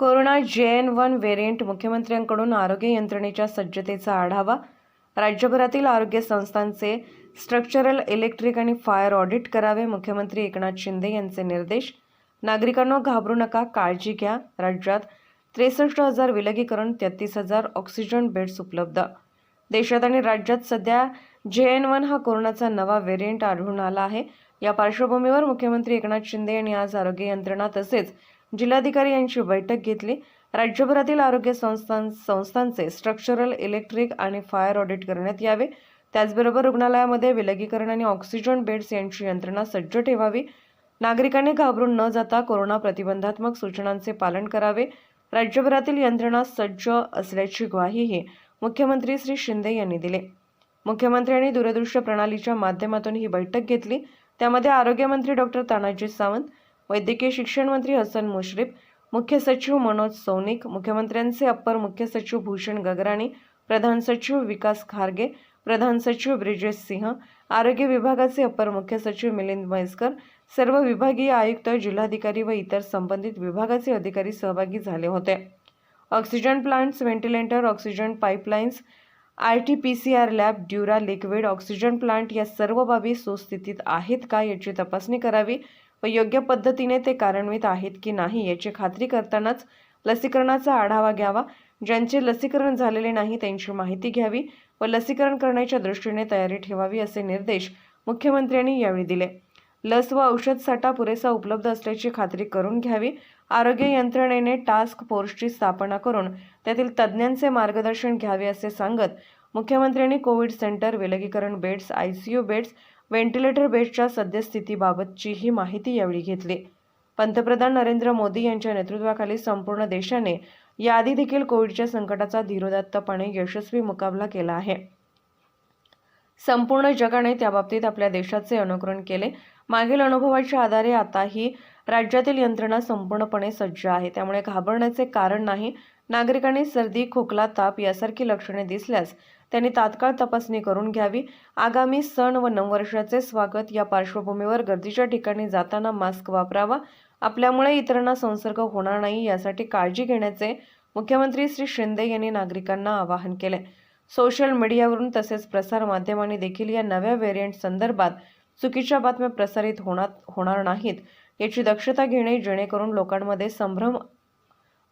Corona JN1 variant. मुख्यमंत्र्यांकडून आरोग्य यंत्रणेच्या सज्जतेचा आढावा. राज्यभरातील आरोग्य संस्थांचे स्ट्रक्चरल, इलेक्ट्रिक आणि फायर ऑडिट करावे. मुख्यमंत्री एकनाथ शिंदे यांचे निर्देश. नागरिकांनो, घाबरू नका, काळजी घ्या. राज्यात 63,000 विलगीकरण, 33,000 ऑक्सिजन बेड्स उपलब्ध. देशात आणि राज्यात सध्या JN1 हा कोरोनाचा नवा व्हेरिएंट आढळून आला आहे. या पार्श्वभूमीवर मुख्यमंत्री एकनाथ शिंदे यांनी आज आरोग्य यंत्रणा तसेच जिल्हाधिकारी यांची बैठक घेतली. राज्यभरातील आरोग्य संस्थांचे स्ट्रक्चरल, इलेक्ट्रिक आणि फायर ऑडिट करण्यात यावे. त्याचबरोबर रुग्णालयामध्ये विलगीकरण आणि ऑक्सिजन बेड्स यांची यंत्रणा सज्ज ठेवावी. नागरिकांनी घाबरून न जाता कोरोना प्रतिबंधात्मक सूचनांचे पालन करावे. राज्यभरातील यंत्रणा सज्ज असल्याची ग्वाहीही मुख्यमंत्री श्री शिंदे यांनी दिली. मुख्यमंत्र्यांनी दूरदृश्य प्रणालीच्या माध्यमातून ही बैठक घेतली. त्यामध्ये आरोग्यमंत्री डॉक्टर तानाजी सावंत, वैद्यकीय शिक्षण मंत्री हसन मुश्रीफ, मुख्य सचिव मनोज सौनिक, मुख्यमंत्र्यांचे अप्पर मुख्य सचिव भूषण गगराणी, प्रधान सचिव विकास खारगे, प्रधान सचिव ब्रिजेश सिंह, आरोग्य विभागाचे अप्पर मुख्य सचिव मिलिंद म्हैसकर, सर्व विभागीय आयुक्त, जिल्हाधिकारी व इतर संबंधित विभागाचे अधिकारी सहभागी झाले होते. Oxygen plants, ventilator, oxygen pipelines, RT-PCR lab, dura liquid oxygen plant या सर्व बाबी सुस्थितीत आहेत का याची तपासणी करावी व योग्य पद्धतीने ते कार्यान्वित आहेत की नाही याची खात्री करतानाच लसीकरणाचा आढावा घ्यावा. ज्यांचे लसीकरण झालेले नाही त्यांची माहिती घ्यावी व लसीकरण करण्याच्या दृष्टीने तयारी ठेवावी असे निर्देश मुख्यमंत्र्यांनी यावेळी दिले. लस व औषध साठा पुरेसा उपलब्ध असल्याची खात्री करून घ्यावी. आरोग्य यंत्रणेने टास्क फोर्सची स्थापना करून त्यातील तज्ज्ञांचे मार्गदर्शन घ्यावे असे सांगत मुख्यमंत्र्यांनी कोविड सेंटर, विलगीकरण बेड्स, ICU बेड्स, व्हेंटिलेटर बेड्सच्या सद्यस्थितीबाबतचीही माहिती यावेळी घेतली. पंतप्रधान नरेंद्र मोदी यांच्या नेतृत्वाखाली संपूर्ण देशाने याआधी देखील कोविडच्या संकटाचा धीरोदात्तपणे यशस्वी मुकाबला केला आहे. संपूर्ण जगाने त्याबाबतीत आपल्या देशाचे अनुकरण केले. मागील अनुभवाच्या आधारे आताही राज्यातील यंत्रणा संपूर्णपणे सज्ज आहे. त्यामुळे घाबरण्याचे कारण नाही. नागरिकांनी सर्दी, खोकला, ताप यासारखी लक्षणे दिसल्यास त्यांनी तात्काळ तपासणी करून घ्यावी. आगामी सण व नववर्षाचे स्वागत या पार्श्वभूमीवर गर्दीच्या ठिकाणी जाताना मास्क वापरावा. आपल्यामुळे इतरांना संसर्ग होणार नाही यासाठी काळजी घेण्याचे मुख्यमंत्री श्री शिंदे यांनी नागरिकांना आवाहन केले. सोशल मीडियावरून तसेच प्रसार माध्यमांनी देखील या नव्या व्हेरिएंट संदर्भात चुकीच्या बातम्या प्रसारित होणार नाहीत याची दक्षता घेणे, जेणेकरून लोकांमध्ये संभ्रम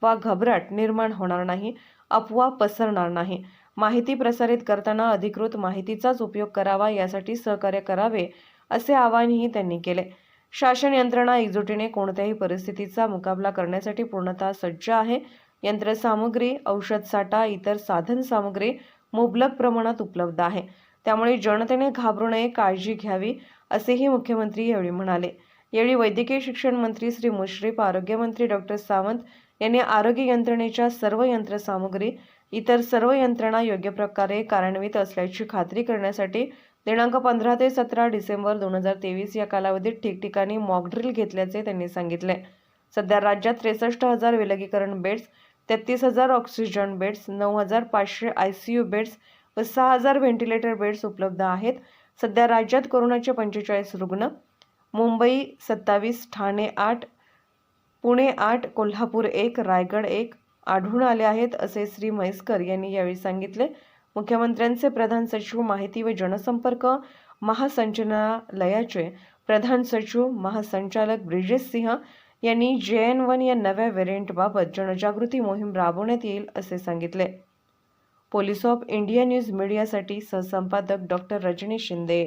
वा घबराट निर्माण होणार नाही, अफवा पसरणार नाही. माहिती प्रसारित करताना अधिकृत माहितीचाच उपयोग करावा, यासाठी सहकार्य करावे असे आवाहनही त्यांनी केले. शासन यंत्रणा एकजुटीने कोणत्याही परिस्थितीचा मुकाबला करण्यासाठी पूर्णतः सज्ज आहे. यंत्रसामुग्री, औषध साठा, इतर साधन सामुग्री मुबलक प्रमाणात उपलब्ध आहे. त्यामुळे जनतेने घाबरू नये, काळजी घ्यावी असेही मुख्यमंत्री यावेळी म्हणाले. यावेळी वैद्यकीय शिक्षण मंत्री श्री मुश्रीफ, आरोग्यमंत्री डॉक्टर सावंत यांनी आरोग्य यंत्रणेच्या सर्व यंत्रसामुग्री, इतर सर्व यंत्रणा योग्य प्रकारे कार्यान्वित असल्याची खात्री करण्यासाठी दिनांक 15 ते 17 डिसेंबर 2023 या कालावधीत ठिकठिकाणी मॉकड्रिल घेतल्याचे त्यांनी सांगितले. सध्या राज्यात 63,000 विलगीकरण beds, 33,000 oxygen beds, 9,500 ICU beds व 6,000 व्हेंटिलेटर बेड्स उपलब्ध आहेत. सध्या राज्यात कोरोनाचे 45 रुग्ण, मुंबई 27, ठाणे 8, पुणे 8, कोल्हापूर 1, रायगड 1 आढळून आले आहेत असे श्री म्हैसकर यांनी यावेळी सांगितले. मुख्यमंत्र्यांचे प्रधान सचिव, माहिती व जनसंपर्क महासंचालनालयाचे प्रधान सचिव, महासंचालक ब्रिजेश सिंह यांनी JN1 या नव्या व्हेरिएंटबाबत जनजागृती मोहीम राबवण्यात येईल असे सांगितले. पोलीस ऑफ इंडिया न्यूज मीडियासाठी सहसंपादक डॉक्टर रजनी शिंदे.